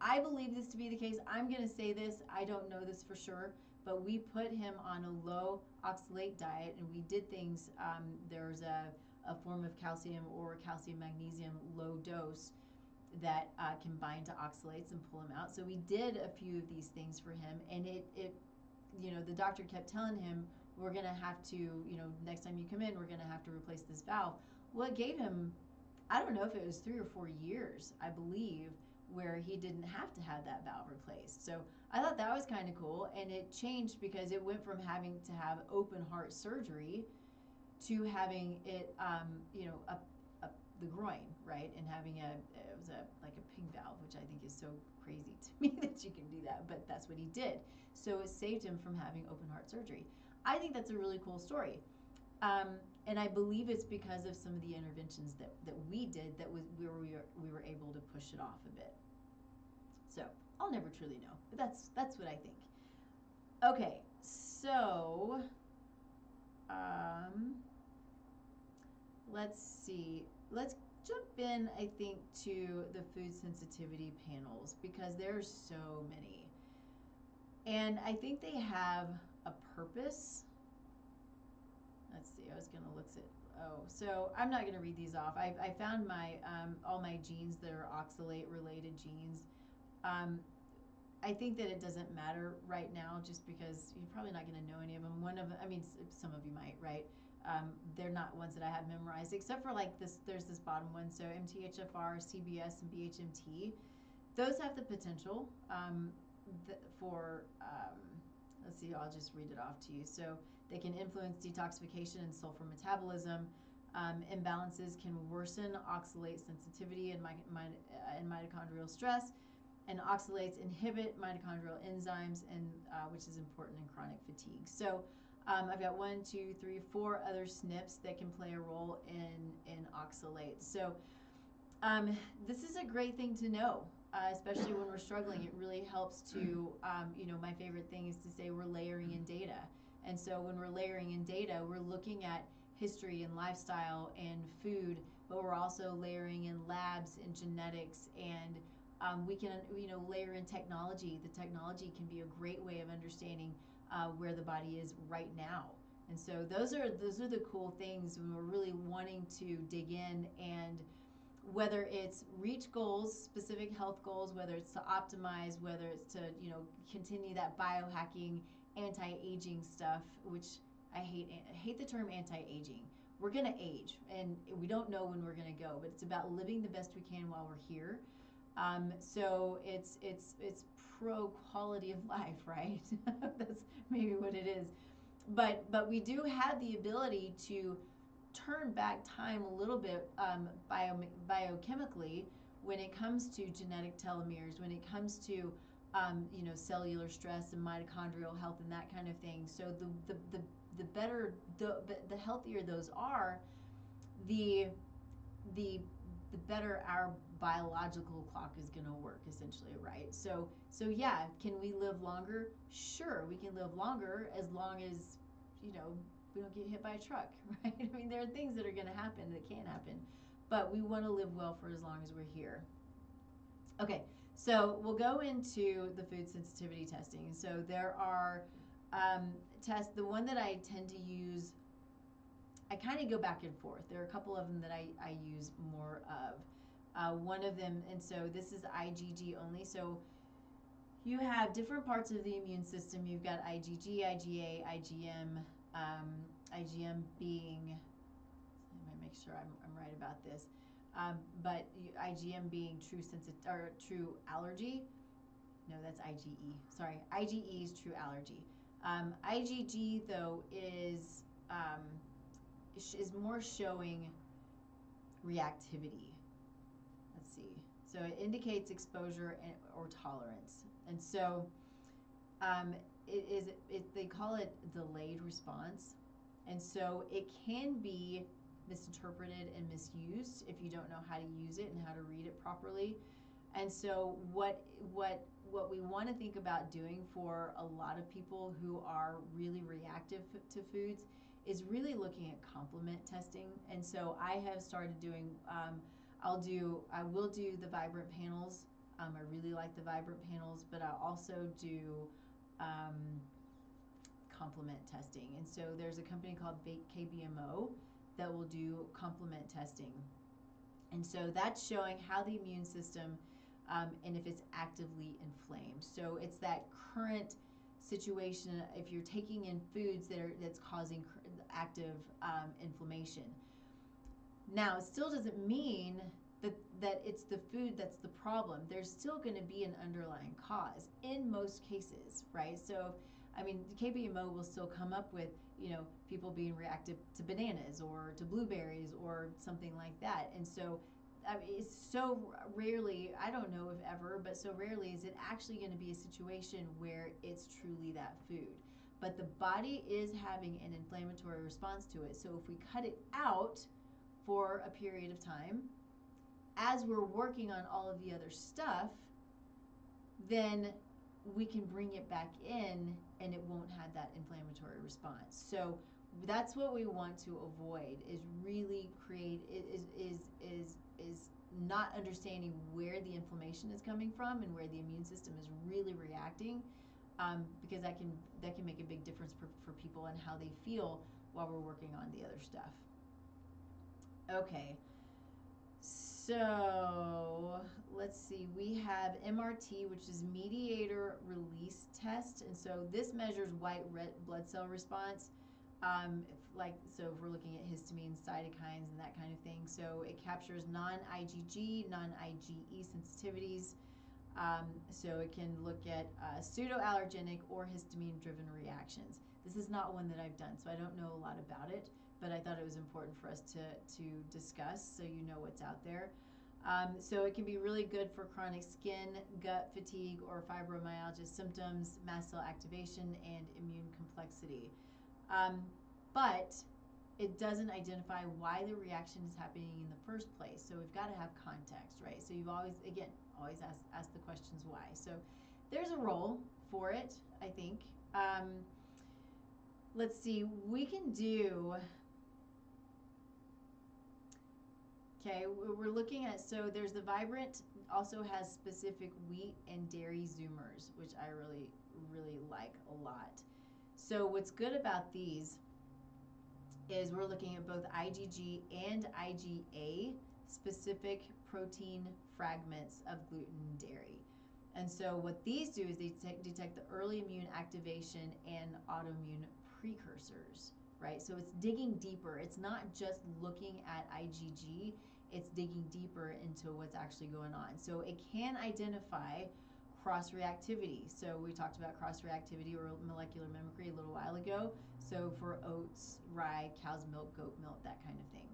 I believe this to be the case. I'm going to say this, I don't know this for sure, but we put him on a low oxalate diet, and we did things. There's a form of calcium, or calcium magnesium low dose, that can bind to oxalates and pull them out. So we did a few of these things for him, and it the doctor kept telling him, we're going to have to, next time you come in, we're going to have to replace this valve. Well, it gave him, I don't know if it was 3 or 4 years, I believe, where he didn't have to have that valve replaced. So I thought that was kind of cool, and it changed because it went from having to have open heart surgery to having it, up the groin, right, and having it was like a pig valve, which I think is so crazy to me that you can do that, but that's what he did. So it saved him from having open heart surgery. I think that's a really cool story. And I believe it's because of some of the interventions that we did that was where we were able to push it off a bit. So I'll never truly know, but that's what I think. Okay, so let's see. Let's jump in, I think, to the food sensitivity panels because there's so many. And I think they have a purpose. Let's see, I was going to look at, so I'm not going to read these off. I found my all my genes that are oxalate related genes. I think that it doesn't matter right now just because you're probably not going to know any of them. Some of you might, right? They're not ones that I have memorized, except for like this, there's this bottom one. So MTHFR, CBS, and BHMT. Those have the potential for, let's see, I'll just read it off to you. So they can influence detoxification and sulfur metabolism. Imbalances can worsen oxalate sensitivity and mitochondrial stress. And oxalates inhibit mitochondrial enzymes, and which is important in chronic fatigue. So I've got 1, 2, 3, 4 other SNPs that can play a role in oxalates. So this is a great thing to know, especially when we're struggling. It really helps to, my favorite thing is to say we're layering in data. And so when we're layering in data, we're looking at history and lifestyle and food, but we're also layering in labs and genetics, and we can, layer in technology. The technology can be a great way of understanding where the body is right now. And so those are the cool things when we're really wanting to dig in, and whether it's reach goals, specific health goals, whether it's to optimize, whether it's to, continue that biohacking, anti-aging stuff, which I hate the term anti-aging. We're going to age, and we don't know when we're going to go, but it's about living the best we can while we're here. So it's pro quality of life, right? That's maybe what it is. But we do have the ability to turn back time a little bit biochemically when it comes to genetic telomeres, when it comes to cellular stress and mitochondrial health and that kind of thing. So the better, the healthier those are, the better our biological clock is going to work, essentially, right? So yeah, can we live longer? Sure, we can live longer as long as, we don't get hit by a truck, right? I mean, there are things that are going to happen that can happen, but we want to live well for as long as we're here. Okay, so we'll go into the food sensitivity testing. So there are tests. The one that I tend to use, I kind of go back and forth. There are a couple of them that I use more of. One of them, and so this is IgG only. So you have different parts of the immune system. You've got IgG, IgA, IgM, IgM being, let me make sure I'm right about this, but IgM being true allergy. No, that's IgE. Sorry, IgE is true allergy. IgG though is more showing reactivity. Let's see. So it indicates exposure or tolerance, and so they call it delayed response, and so it can be misinterpreted and misused if you don't know how to use it and how to read it properly. And so what we want to think about doing for a lot of people who are really reactive to foods is really looking at complement testing. And so I have started doing, I will do the Vibrant panels. I really like the Vibrant panels, but I also do complement testing. And so there's a company called KBMO that will do complement testing. And so that's showing how the immune system and if it's actively inflamed. So it's that current situation if you're taking in foods that's causing active inflammation. Now, it still doesn't mean that it's the food that's the problem. There's still going to be an underlying cause in most cases, right? So, I mean, KBMO will still come up with, people being reactive to bananas or to blueberries or something like that. And so, I mean, it's so rarely, I don't know if ever, but so rarely is it actually going to be a situation where it's truly that food. But the body is having an inflammatory response to it. So if we cut it out for a period of time, as we're working on all of the other stuff, then we can bring it back in and it won't have that inflammatory response. So that's what we want to avoid, is really create is not understanding where the inflammation is coming from and where the immune system is really reacting, because that can make a big difference for people and how they feel while we're working on the other stuff. Okay, so let's see. We have MRT, which is mediator release test, and so this measures white red blood cell response. So if we're looking at histamine, cytokines, and that kind of thing. So it captures non-IgG, non-IgE sensitivities. So it can look at pseudoallergenic or histamine-driven reactions. This is not one that I've done, so I don't know a lot about it, but I thought it was important for us to discuss so you know what's out there. So it can be really good for chronic skin, gut, fatigue, or fibromyalgia symptoms, mast cell activation, and immune complexity. But it doesn't identify why the reaction is happening in the first place. So we've got to have context, right? So you've always ask the questions why. So there's a role for it, I think. Let's see, we can do, okay, we're looking at, so there's the Vibrant, also has specific wheat and dairy zoomers, which I really, really like a lot. So what's good about these is we're looking at both IgG and IgA specific protein fragments of gluten and dairy. And so what these do is they detect the early immune activation and autoimmune precursors, right? So it's digging deeper. It's not just looking at IgG, it's digging deeper into what's actually going on. So it can identify cross-reactivity. So we talked about cross-reactivity or molecular mimicry a little while ago. So for oats, rye, cow's milk, goat milk, that kind of thing.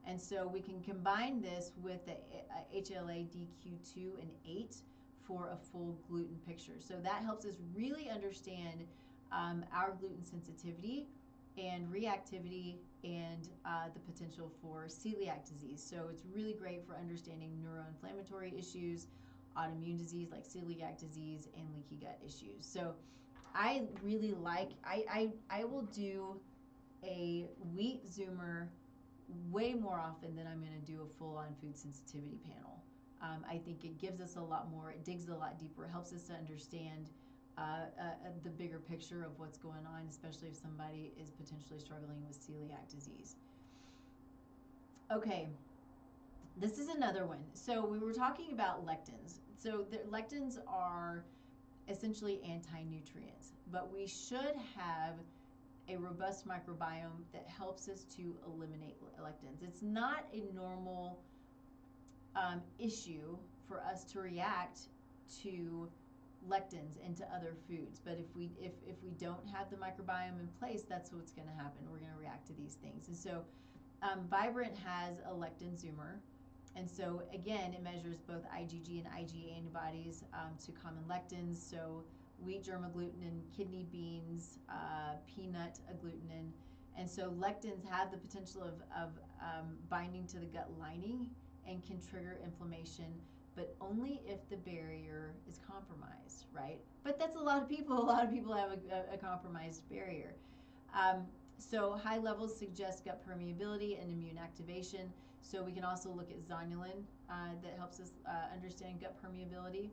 And so we can combine this with the HLA-DQ2 and 8 for a full gluten picture. So that helps us really understand our gluten sensitivity and reactivity and the potential for celiac disease. So it's really great for understanding neuroinflammatory issues, autoimmune disease like celiac disease, and leaky gut issues. So I really like, I will do a wheat zoomer way more often than I'm going to do a full-on food sensitivity panel. I think it gives us a lot more, it digs a lot deeper, it helps us to understand the bigger picture of what's going on, especially if somebody is potentially struggling with celiac disease. Okay, this is another one. So we were talking about lectins. So the lectins are essentially anti-nutrients, but we should have a robust microbiome that helps us to eliminate lectins. It's not a normal issue for us to react to lectins and to other foods, but if we don't have the microbiome in place, that's what's going to happen. We're going to react to these things. And so Vibrant has a lectin zoomer, and so again it measures both IgG and IgA antibodies to common lectins, so wheat, germ agglutinin, kidney beans, peanut agglutinin. And so lectins have the potential of binding to the gut lining and can trigger inflammation, but only if the barrier is compromised, right? But that's a lot of people. A lot of people have a compromised barrier. So high levels suggest gut permeability and immune activation. So we can also look at zonulin that helps us understand gut permeability.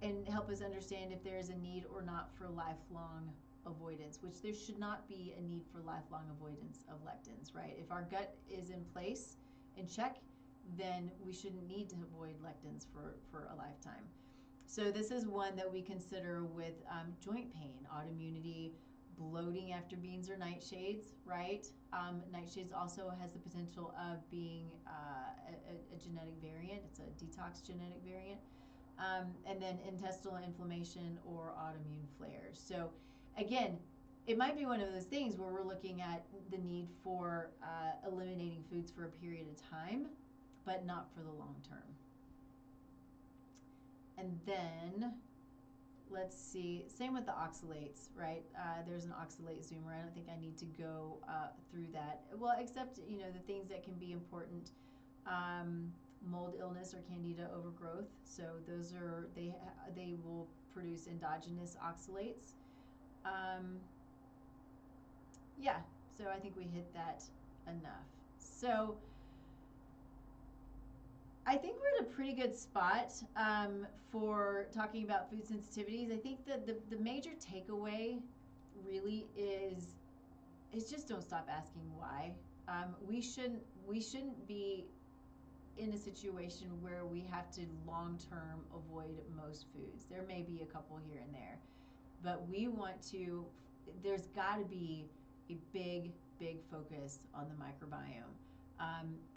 And help us understand if there is a need or not for lifelong avoidance, which there should not be a need for lifelong avoidance of lectins, right? If our gut is in place, in check, then we shouldn't need to avoid lectins for a lifetime. So this is one that we consider with joint pain, autoimmunity, bloating after beans or nightshades, right? Nightshades also has the potential of being a genetic variant. It's a detox genetic variant. And then intestinal inflammation or autoimmune flares. So again, it might be one of those things where we're looking at the need for eliminating foods for a period of time, but not for the long term. And then, let's see, same with the oxalates, right? There's an oxalate zoomer. I don't think I need to go through that. Well, except, the things that can be important, mold illness or candida overgrowth. So those are, they will produce endogenous oxalates. Yeah, so I think we hit that enough. So I think we're at a pretty good spot for talking about food sensitivities. I think that the major takeaway really is just don't stop asking why. We shouldn't be in a situation where we have to long-term avoid most foods. There may be a couple here and there, but we want to, there's got to be a big focus on the microbiome.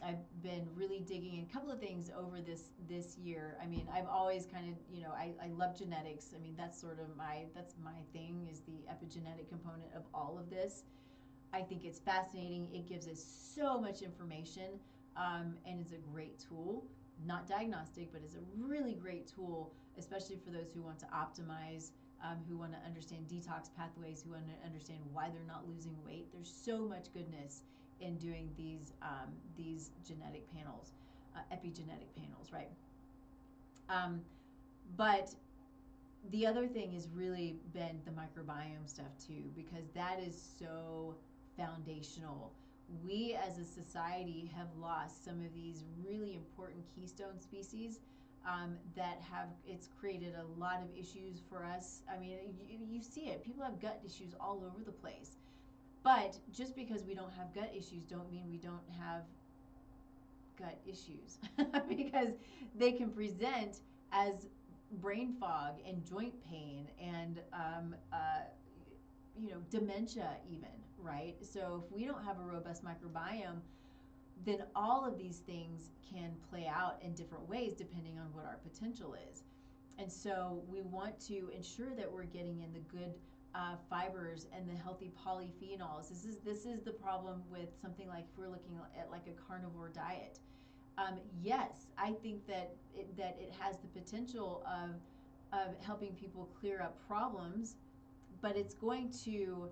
I've been really digging in a couple of things over this year. I mean, I've always kind of, I love genetics. I mean, that's my thing, is the epigenetic component of all of this. I think it's fascinating. It gives us so much information, and it's a great tool. Not diagnostic, but it's a really great tool, especially for those who want to optimize, who want to understand detox pathways, who want to understand why they're not losing weight. There's so much goodness in doing these genetic panels, epigenetic panels, right? But the other thing has really been the microbiome stuff too, because that is so foundational. We as a society have lost some of these really important keystone species that it's created a lot of issues for us. I mean, you see it. People have gut issues all over the place. But just because we don't have gut issues don't mean we don't have gut issues because they can present as brain fog and joint pain and dementia even, right? So if we don't have a robust microbiome, then all of these things can play out in different ways depending on what our potential is. And so we want to ensure that we're getting in the good fibers and the healthy polyphenols. This is the problem with something like, if we're looking at like a carnivore diet. Yes, I think that it has the potential of helping people clear up problems, but it's going to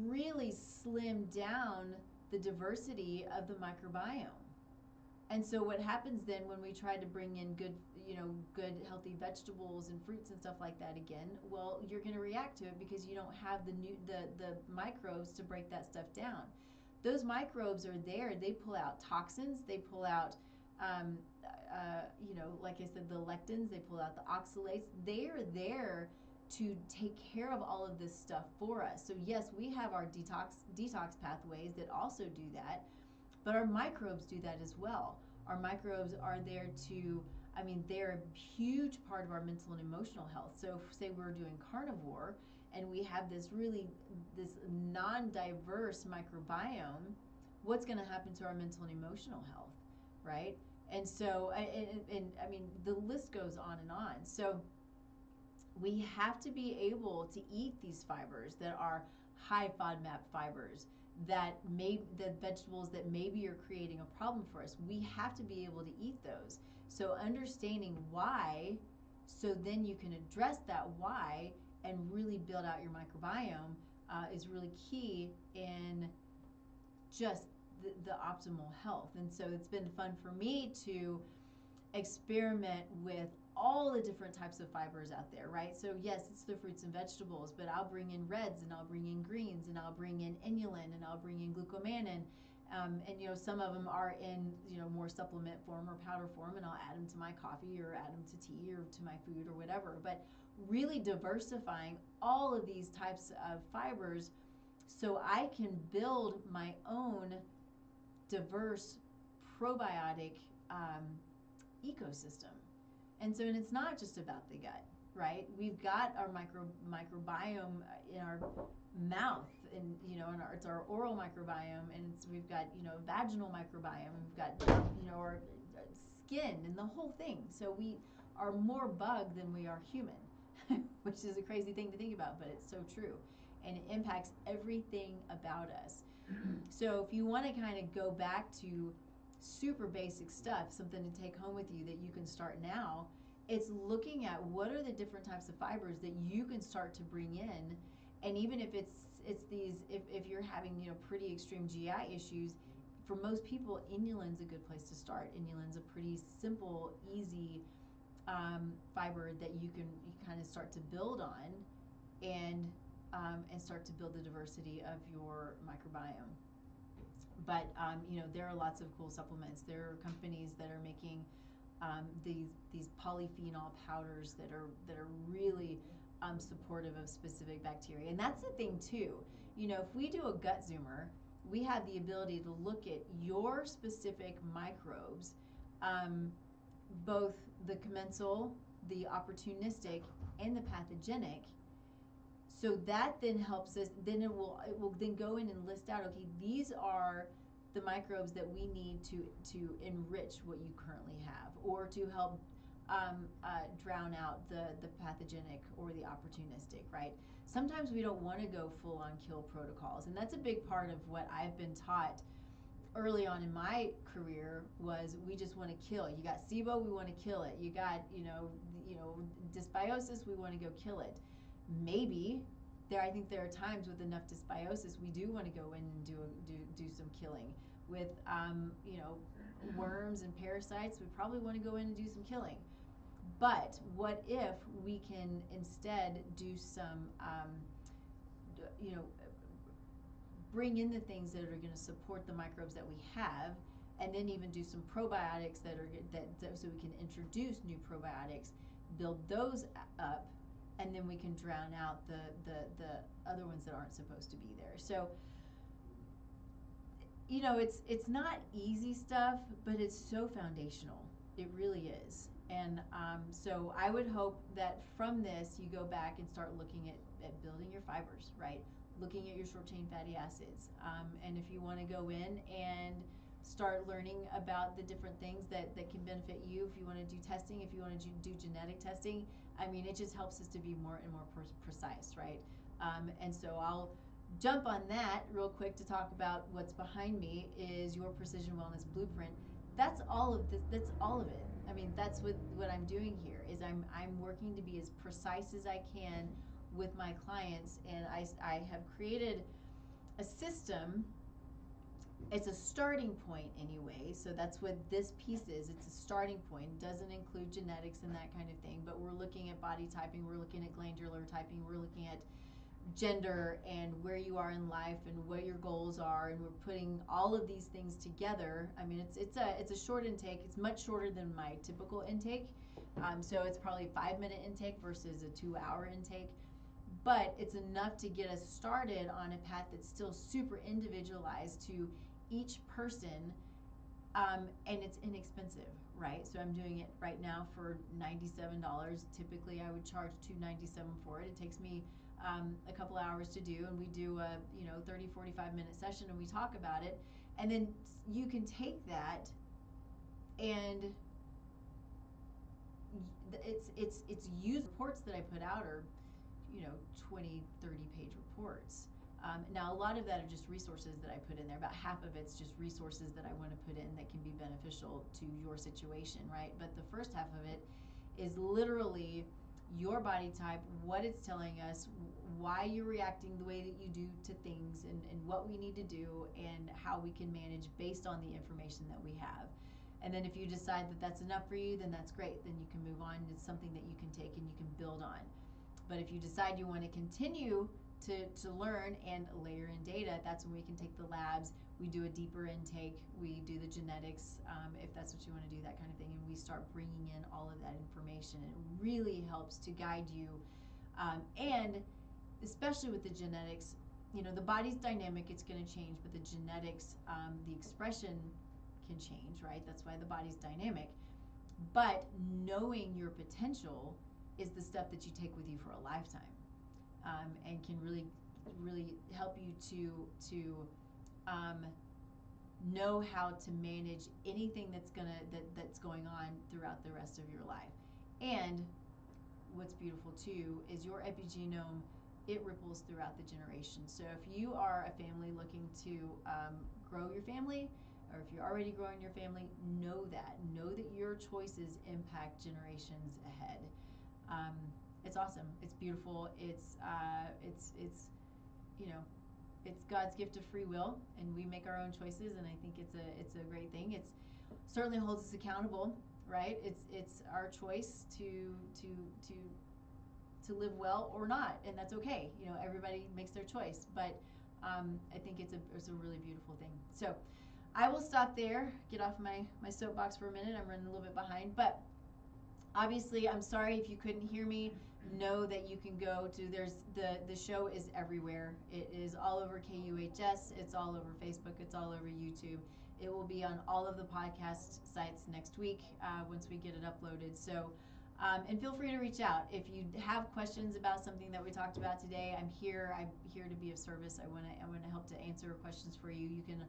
really slim down the diversity of the microbiome. And so what happens then when we try to bring in good healthy vegetables and fruits and stuff like that again, well, you're going to react to it because you don't have the microbes to break that stuff down. Those microbes are there. They pull out toxins. They pull out, like I said, the lectins. They pull out the oxalates. They are there to take care of all of this stuff for us. So yes, we have our detox pathways that also do that, but our microbes do that as well. Our microbes are there to, they're a huge part of our mental and emotional health. So if, say we're doing carnivore and we have this non-diverse microbiome, what's going to happen to our mental and emotional health, right? And so, and the list goes on and on. So we have to be able to eat these fibers that are high FODMAP fibers, the vegetables that maybe are creating a problem for us. We have to be able to eat those. So understanding why, so then you can address that why and really build out your microbiome is really key in just the optimal health. And so it's been fun for me to experiment with all the different types of fibers out there, right? So yes, it's the fruits and vegetables, but I'll bring in reds and I'll bring in greens and I'll bring in inulin and I'll bring in glucomannan And some of them are in more supplement form or powder form, and I'll add them to my coffee or add them to tea or to my food or whatever. But really diversifying all of these types of fibers so I can build my own diverse probiotic ecosystem. And it's not just about the gut, right? We've got our microbiome in our mouth, and it's our oral microbiome, and we've got vaginal microbiome, and we've got our skin and the whole thing. So we are more bug than we are human, which is a crazy thing to think about, but it's so true, and it impacts everything about us. So if you want to kind of go back to super basic stuff, something to take home with you that you can start now, it's looking at what are the different types of fibers that you can start to bring in. And even if it's these, if you're having pretty extreme GI issues, for most people inulin's a good place to start. Inulin's a pretty simple, easy fiber that you kind of start to build on, and start to build the diversity of your microbiome. But there are lots of cool supplements. There are companies that are making these polyphenol powders that are really supportive of specific bacteria. And that's the thing too. If we do a gut zoomer, we have the ability to look at your specific microbes, both the commensal, the opportunistic, and the pathogenic. So that then helps us. Then it will then go in and list out, okay, these are the microbes that we need to enrich what you currently have, or to help drown out the pathogenic or the opportunistic, right? Sometimes we don't want to go full on kill protocols, and that's a big part of what I've been taught early on in my career. Was we just want to kill. You got SIBO, we want to kill it. You got dysbiosis, we want to go kill it. Maybe I think there are times with enough dysbiosis we do want to go in and do some killing. With worms and parasites, we probably want to go in and do some killing. But what if we can instead do some bring in the things that are going to support the microbes that we have, and then even do some probiotics that so we can introduce new probiotics, build those up, and then we can drown out the other ones that aren't supposed to be there. So it's not easy stuff, but it's so foundational. It really is. And so I would hope that from this you go back and start looking at building your fibers, right? Looking at your short chain fatty acids. And if you want to go in and start learning about the different things that can benefit you, if you want to do testing, if you want to do genetic testing, I mean, it just helps us to be more and more precise, right? And so I'll jump on that real quick to talk about what's behind me is your Precision Wellness Blueprint. That's all of this. That's all of it. I mean, that's what I'm doing here is I'm working to be as precise as I can with my clients, and I have created a system. It's a starting point anyway, so that's what this piece is. It's a starting point. It doesn't include genetics and that kind of thing, but we're looking at body typing, we're looking at glandular typing, we're looking at gender and where you are in life and what your goals are, and we're putting all of these things together. I mean, it's a short intake. It's much shorter than my typical intake, so it's probably a 5-minute intake versus a 2-hour intake, but it's enough to get us started on a path that's still super individualized to each person, and it's inexpensive, right? So I'm doing it right now for $97. Typically I would charge $297 for it. It takes me a couple hours to do, and we do a 30-45 minute session, and we talk about it, and then you can take that, and it's used. Reports that I put out are 20-30 page reports. Now a lot of that are just resources that I put in there. About half of it's just resources that I want to put in that can be beneficial to your situation, right? But the first half of it is literally your body type, what it's telling us, why you're reacting the way that you do to things, and what we need to do, and how we can manage based on the information that we have. And then if you decide that that's enough for you, then that's great. Then you can move on. It's something that you can take and you can build on. But if you decide you want to continue to learn and layer in data, that's when we can take the labs, we do a deeper intake, we do the genetics, if that's what you want to do, that kind of thing, and we start bringing in all of that information. It really helps to guide you, and especially with the genetics, the body's dynamic, it's going to change, but the genetics, the expression can change, right? That's why the body's dynamic. But knowing your potential is the stuff that you take with you for a lifetime, and can really, really help you to know how to manage anything that's going on throughout the rest of your life. And what's beautiful too is your epigenome, it ripples throughout the generations. So if you are a family looking to grow your family, or if you're already growing your family, know that your choices impact generations ahead. It's awesome. It's beautiful. It's it's God's gift of free will, and we make our own choices. And I think it's a great thing. It's certainly holds us accountable, right? It's our choice to live well or not, and that's okay. Everybody makes their choice, but I think it's a really beautiful thing. So I will stop there, get off my soapbox for a minute. I'm running a little bit behind, but obviously I'm sorry if you couldn't hear me. Know that you can go to, the show is everywhere. It is all over KUHS, it's all over Facebook, it's all over YouTube. It will be on all of the podcast sites next week, once we get it uploaded. So and feel free to reach out if you have questions about something that we talked about today. I'm here to be of service. I want to help to answer questions for you. You can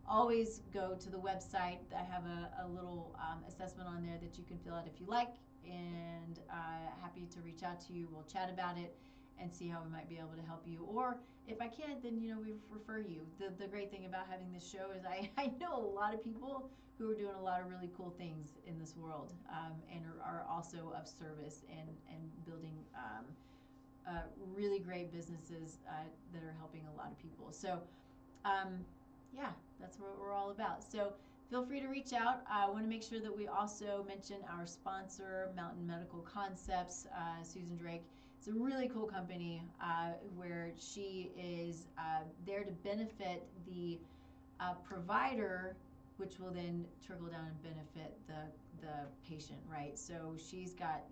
always go to the website. I have a little assessment on there that you can fill out if you like, and happy to reach out to you. We'll chat about it and see how we might be able to help you. Or if I can't, then we refer you. The great thing about having this show is I know a lot of people who are doing a lot of really cool things in this world, and are also of service and building really great businesses that are helping a lot of people. So yeah, that's what we're all about. So feel free to reach out. I want to make sure that we also mention our sponsor, Mountain Medical Concepts, Susan Drake. It's a really cool company, where she is there to benefit the provider, which will then trickle down and benefit the patient, right? So she's got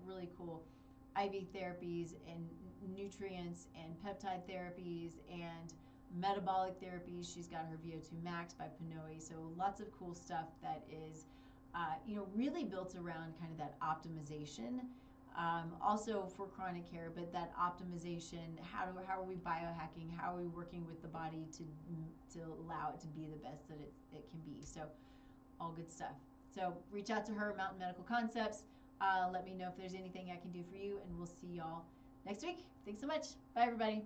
really cool IV therapies and nutrients and peptide therapies and metabolic therapies. She's got her VO2 Max by Pinoy. So lots of cool stuff that is really built around kind of that optimization, also for chronic care, but that optimization, how are we biohacking, how are we working with the body to allow it to be the best that it can be. So all good stuff. So reach out to her, Mountain Medical Concepts. Let me know if there's anything I can do for you, and we'll see y'all next week. Thanks so much. Bye, everybody.